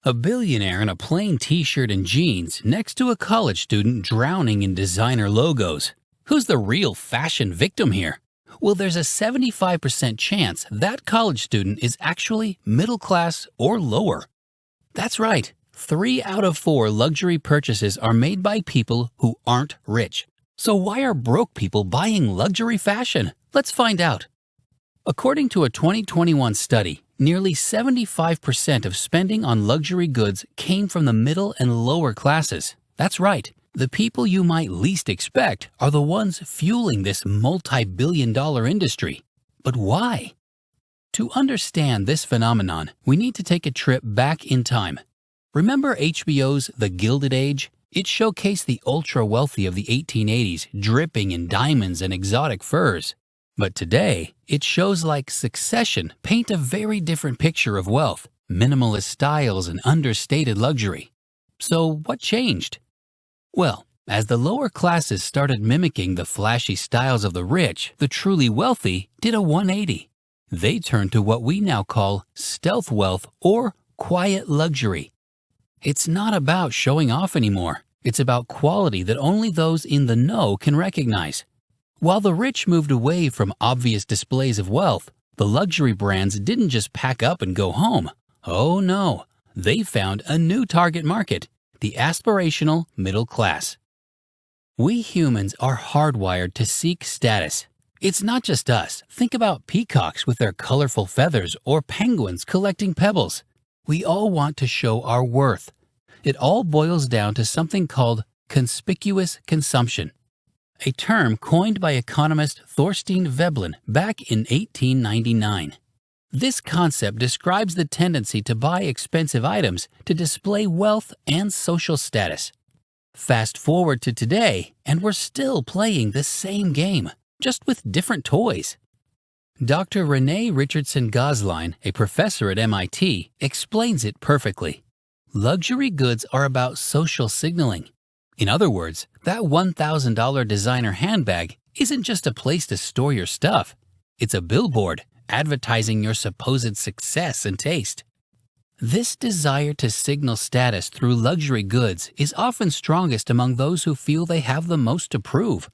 A billionaire in a plain t-shirt and jeans next to a college student drowning in designer logos. Who's the real fashion victim here? Well, there's a 75% chance that college student is actually middle class or lower. That's right, 3 out of 4 luxury purchases are made by people who aren't rich. So why are broke people buying luxury fashion? Let's find out. According to a 2021 study, nearly 75% of spending on luxury goods came from the middle and lower classes. That's right, the people you might least expect are the ones fueling this multi-billion-dollar industry. But why? To understand this phenomenon, we need to take a trip back in time. Remember HBO's The Gilded Age? It showcased the ultra-wealthy of the 1880s dripping in diamonds and exotic furs. But today, its shows like Succession paint a very different picture of wealth, minimalist styles, and understated luxury. So what changed? Well, as the lower classes started mimicking the flashy styles of the rich, the truly wealthy did a 180. They turned to what we now call stealth wealth or quiet luxury. It's not about showing off anymore. It's about quality that only those in the know can recognize. While the rich moved away from obvious displays of wealth, the luxury brands didn't just pack up and go home. Oh no, they found a new target market, the aspirational middle class. We humans are hardwired to seek status. It's not just us. Think about peacocks with their colorful feathers or penguins collecting pebbles. We all want to show our worth. It all boils down to something called conspicuous consumption, a term coined by economist Thorstein Veblen back in 1899. This concept describes the tendency to buy expensive items to display wealth and social status. Fast forward to today, and we're still playing the same game, just with different toys. Dr. Renee Richardson Gosline, a professor at MIT, explains it perfectly. Luxury goods are about social signaling. In other words, that $1,000 designer handbag isn't just a place to store your stuff. It's a billboard advertising your supposed success and taste. This desire to signal status through luxury goods is often strongest among those who feel they have the most to prove.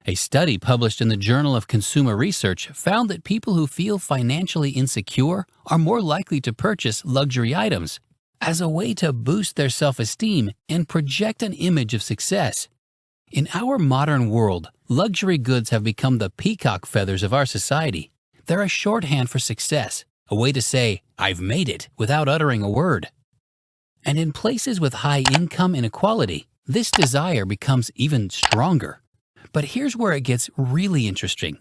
A study published in the Journal of Consumer Research found that people who feel financially insecure are more likely to purchase luxury items as a way to boost their self-esteem and project an image of success. In our modern world, luxury goods have become the peacock feathers of our society. They're a shorthand for success, a way to say, "I've made it," without uttering a word. And in places with high income inequality, this desire becomes even stronger. But here's where it gets really interesting.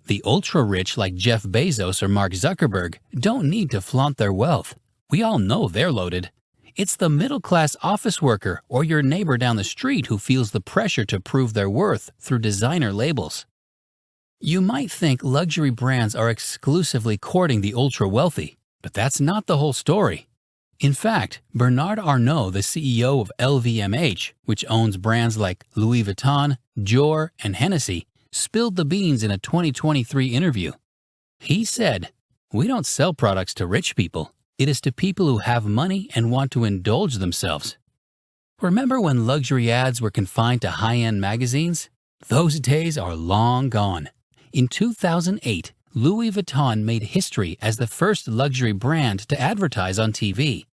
The ultra-rich like Jeff Bezos or Mark Zuckerberg don't need to flaunt their wealth. We all know they're loaded. It's the middle-class office worker or your neighbor down the street who feels the pressure to prove their worth through designer labels. You might think luxury brands are exclusively courting the ultra-wealthy, but that's not the whole story. In fact, Bernard Arnault, the CEO of LVMH, which owns brands like Louis Vuitton, Dior, and Hennessy, spilled the beans in a 2023 interview. He said, "We don't sell products to rich people. It is to people who have money and want to indulge themselves." Remember when luxury ads were confined to high-end magazines? Those days are long gone. In 2008, Louis Vuitton made history as the first luxury brand to advertise on TV.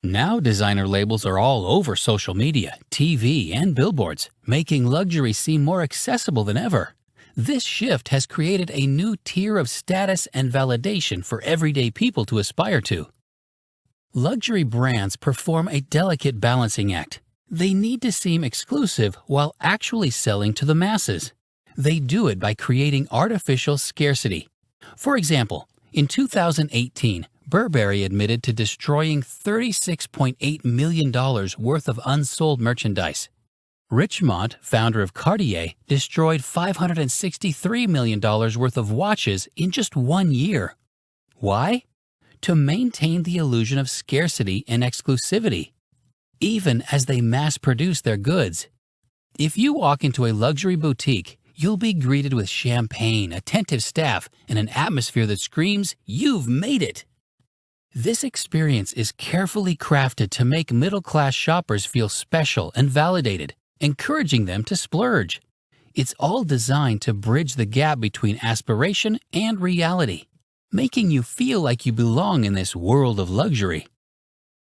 Now designer labels are all over social media, TV, and billboards, making luxury seem more accessible than ever. This shift has created a new tier of status and validation for everyday people to aspire to. Luxury brands perform a delicate balancing act. They need to seem exclusive while actually selling to the masses. They do it by creating artificial scarcity. For example, in 2018, Burberry admitted to destroying $36.8 million worth of unsold merchandise. Richemont, founder of Cartier, destroyed $563 million worth of watches in just 1 year. Why? To maintain the illusion of scarcity and exclusivity, even as they mass-produce their goods. If you walk into a luxury boutique, you'll be greeted with champagne, attentive staff, and an atmosphere that screams, "You've made it!" This experience is carefully crafted to make middle-class shoppers feel special and validated, encouraging them to splurge. It's all designed to bridge the gap between aspiration and reality, making you feel like you belong in this world of luxury.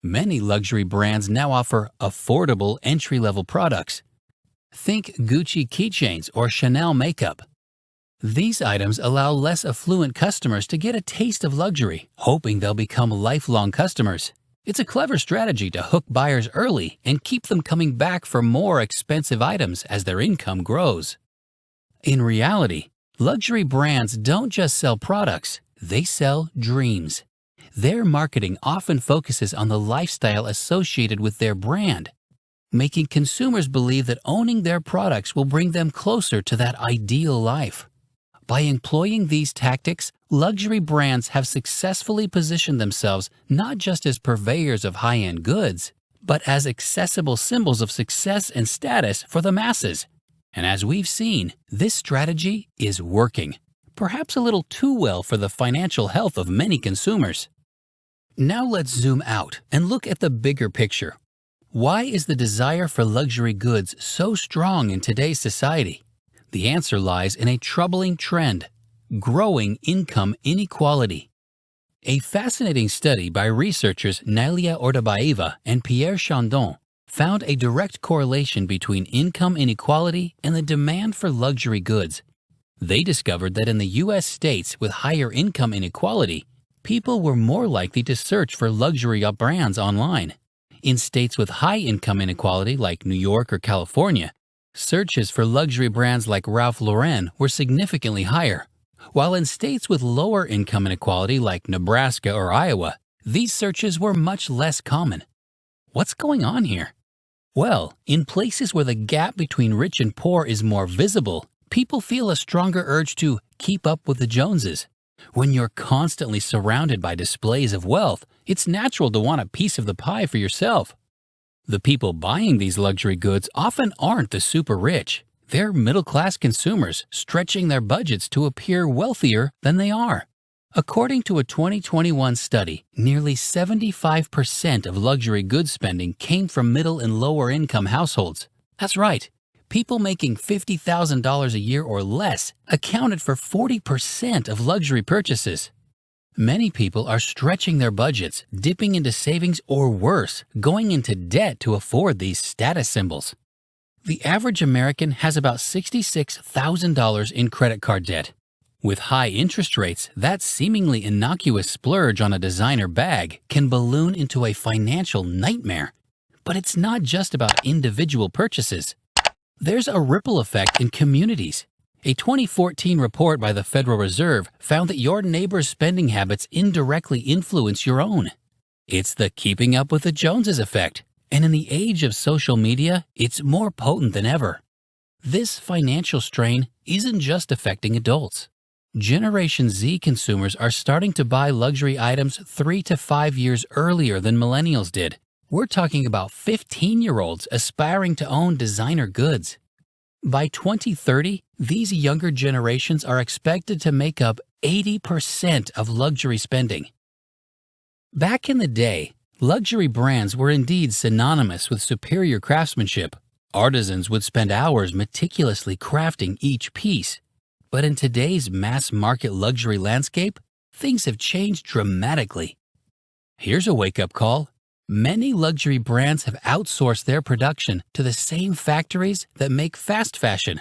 Many luxury brands now offer affordable entry-level products. Think Gucci keychains or Chanel makeup. These items allow less affluent customers to get a taste of luxury, hoping they'll become lifelong customers. It's a clever strategy to hook buyers early and keep them coming back for more expensive items as their income grows. In reality, luxury brands don't just sell products, they sell dreams. Their marketing often focuses on the lifestyle associated with their brand, making consumers believe that owning their products will bring them closer to that ideal life. By employing these tactics, luxury brands have successfully positioned themselves not just as purveyors of high-end goods, but as accessible symbols of success and status for the masses. And as we've seen, this strategy is working, perhaps a little too well for the financial health of many consumers. Now let's zoom out and look at the bigger picture. Why is the desire for luxury goods so strong in today's society? The answer lies in a troubling trend: growing income inequality. A fascinating study by researchers Nalia Ordabaeva and Pierre Chandon found a direct correlation between income inequality and the demand for luxury goods. They discovered that in the U.S. states with higher income inequality, people were more likely to search for luxury brands online. In states with high income inequality like New York or California, searches for luxury brands like Ralph Lauren were significantly higher, while in states with lower income inequality like Nebraska or Iowa, these searches were much less common. What's going on here? Well, in places where the gap between rich and poor is more visible, people feel a stronger urge to keep up with the Joneses. When you're constantly surrounded by displays of wealth, it's natural to want a piece of the pie for yourself. The people buying these luxury goods often aren't the super rich. They're middle-class consumers stretching their budgets to appear wealthier than they are. According to a 2021 study, nearly 75% of luxury goods spending came from middle and lower income households. That's right. People making $50,000 a year or less accounted for 40% of luxury purchases. Many people are stretching their budgets, dipping into savings, or worse, going into debt to afford these status symbols. The average American has about $66,000 in credit card debt. With high interest rates, that seemingly innocuous splurge on a designer bag can balloon into a financial nightmare. But it's not just about individual purchases. There's a ripple effect in communities. A 2014 report by the Federal Reserve found that your neighbor's spending habits indirectly influence your own. It's the keeping up with the Joneses effect, and in the age of social media, it's more potent than ever. This financial strain isn't just affecting adults. Generation Z consumers are starting to buy luxury items 3 to 5 years earlier than millennials did. We're talking about 15-year-olds aspiring to own designer goods. By 2030, these younger generations are expected to make up 80% of luxury spending. Back in the day, luxury brands were indeed synonymous with superior craftsmanship. Artisans would spend hours meticulously crafting each piece. But in today's mass-market luxury landscape, things have changed dramatically. Here's a wake-up call. Many luxury brands have outsourced their production to the same factories that make fast fashion.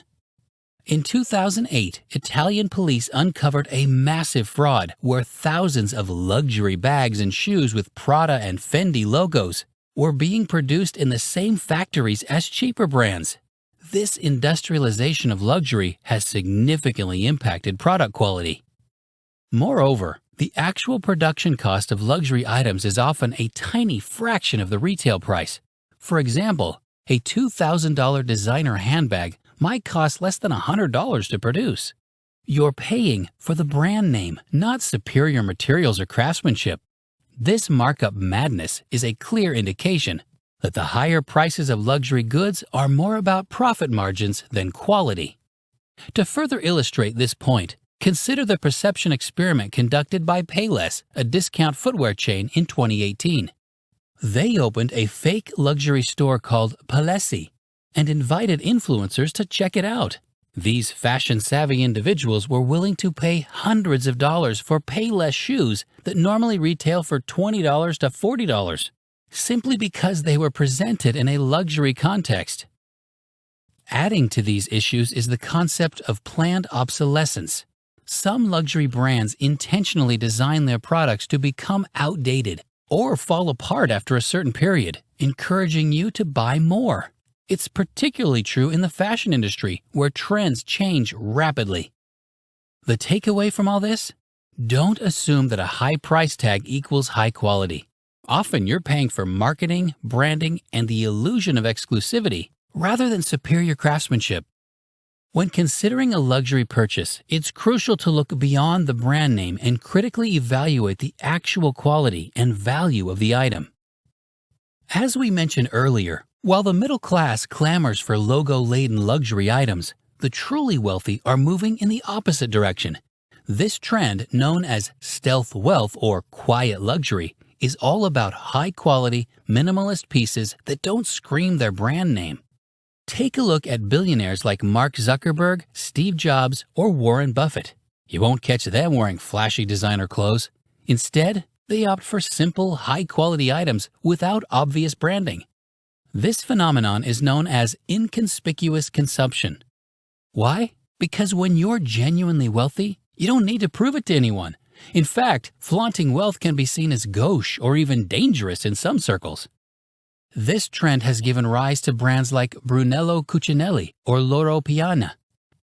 In 2008, Italian police uncovered a massive fraud where thousands of luxury bags and shoes with Prada and Fendi logos were being produced in the same factories as cheaper brands. This industrialization of luxury has significantly impacted product quality. Moreover, the actual production cost of luxury items is often a tiny fraction of the retail price. For example, a $2,000 designer handbag might cost less than $100 to produce. You're paying for the brand name, not superior materials or craftsmanship. This markup madness is a clear indication that the higher prices of luxury goods are more about profit margins than quality. To further illustrate this point, Consider the perception experiment conducted by Payless, a discount footwear chain, in 2018. They opened a fake luxury store called Palessi and invited influencers to check it out. These fashion-savvy individuals were willing to pay hundreds of dollars for Payless shoes that normally retail for $20 to $40, simply because they were presented in a luxury context. Adding to these issues is the concept of planned obsolescence. Some luxury brands intentionally design their products to become outdated or fall apart after a certain period, encouraging you to buy more. It's particularly true in the fashion industry, where trends change rapidly. The takeaway from all this? Don't assume that a high price tag equals high quality. Often you're paying for marketing, branding, and the illusion of exclusivity, rather than superior craftsmanship. When considering a luxury purchase, it's crucial to look beyond the brand name and critically evaluate the actual quality and value of the item. As we mentioned earlier, while the middle class clamors for logo-laden luxury items, the truly wealthy are moving in the opposite direction. This trend, known as stealth wealth or quiet luxury, is all about high-quality, minimalist pieces that don't scream their brand name. Take a look at billionaires like Mark Zuckerberg, Steve Jobs, or Warren Buffett. You won't catch them wearing flashy designer clothes. Instead, they opt for simple, high-quality items without obvious branding. This phenomenon is known as inconspicuous consumption. Why? Because when you're genuinely wealthy, you don't need to prove it to anyone. In fact, flaunting wealth can be seen as gauche or even dangerous in some circles. This trend has given rise to brands like Brunello Cucinelli or Loro Piana.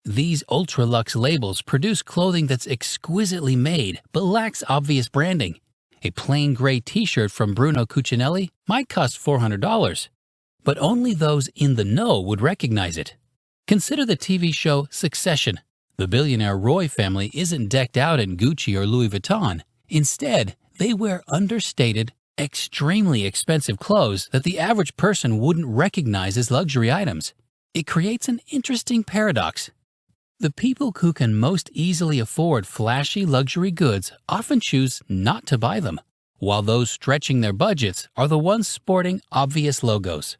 These ultra-luxe labels produce clothing that's exquisitely made but lacks obvious branding. A plain gray t-shirt from Bruno Cucinelli might cost $400, but only those in the know would recognize it. Consider the TV show Succession. The billionaire Roy family isn't decked out in Gucci or Louis Vuitton. Instead, they wear understated, extremely expensive clothes that the average person wouldn't recognize as luxury items. It creates an interesting paradox. The people who can most easily afford flashy luxury goods often choose not to buy them, while those stretching their budgets are the ones sporting obvious logos.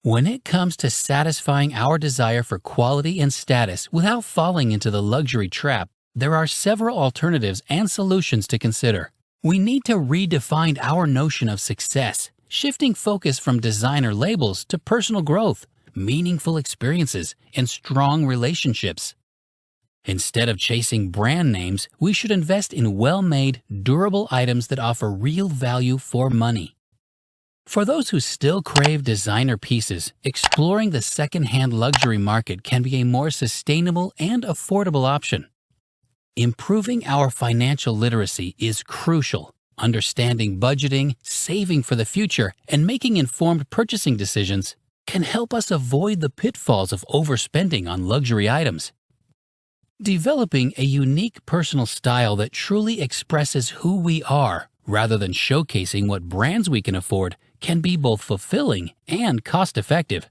When it comes to satisfying our desire for quality and status without falling into the luxury trap, there are several alternatives and solutions to consider. We need to redefine our notion of success, shifting focus from designer labels to personal growth, meaningful experiences, and strong relationships. Instead of chasing brand names, we should invest in well-made, durable items that offer real value for money. For those who still crave designer pieces, exploring the second-hand luxury market can be a more sustainable and affordable option. Improving our financial literacy is crucial. Understanding budgeting, saving for the future, and making informed purchasing decisions can help us avoid the pitfalls of overspending on luxury items. Developing a unique personal style that truly expresses who we are, rather than showcasing what brands we can afford, can be both fulfilling and cost-effective.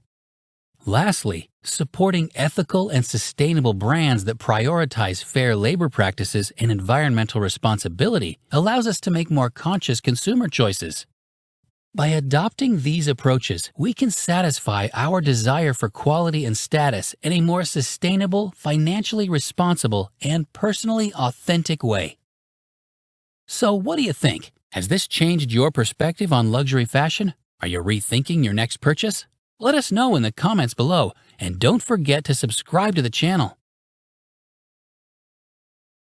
Lastly, supporting ethical and sustainable brands that prioritize fair labor practices and environmental responsibility allows us to make more conscious consumer choices. By adopting these approaches, we can satisfy our desire for quality and status in a more sustainable, financially responsible, and personally authentic way. So what do you think? Has this changed your perspective on luxury fashion? Are you rethinking your next purchase? Let us know in the comments below, and don't forget to subscribe to the channel.